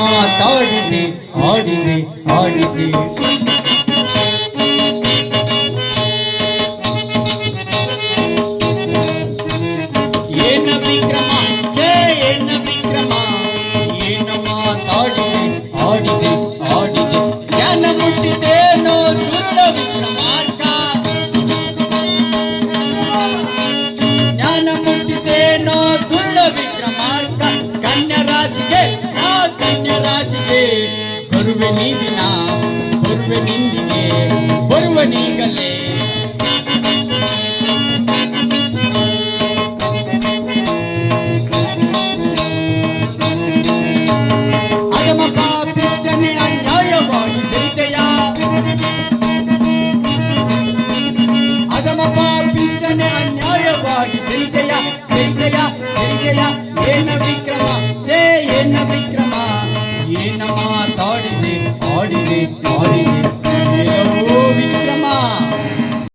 ಮಾತಾಡಿದೆ ಆಡಿದೆ ಆಡಿದೆ ಏನ ವಿಕ್ರಮ ಏನ ವಿಕ್ರಮ ಏನ ಮಾತಾಡಿದೆ ಆಡಿದೆ ಆಡಿದೆ ಜ್ಞಾನ ಮುಟ್ಟಿದೇನೋ ಸುರುಳ ವಿಕ್ರಮಾರ್ಕ ಜ್ಞಾನ ಮುಟ್ಟಿದೇನೋ ಸುರುಳ ವಿಕ್ರಮಾರ್ಕ ಕನ್ಯಾ ರಾಶಿಗೆ ಕನ್ಯಾ ರಾಶಿಗೆ ಬರುವೆ ನೀದಿನ ಬರುವೆ ನಿಂದಿಗೆ ಬರುವ ನೀಗಲೇ ಅಗಮ ಪಾಪಿಷ್ಟನೆ ಅನ್ಯಾಯವಾಗಿ ಜಯಿತೆಯ ಅಗಮ ಪಾಪಿಷ್ಟನೆ ಅನ್ಯಾಯವಾಗಿ ಜಯಿತೆಯ ಜಯಿತೆಯ ಜಯಿತೆಯ ಏನ ವಿಕ್ರಮ ಏನ ವಿಕ್ರಮ ಏನ ಮಾತಾಡಿದೆ ಆಡಿದೆ ಆಡಿದೆ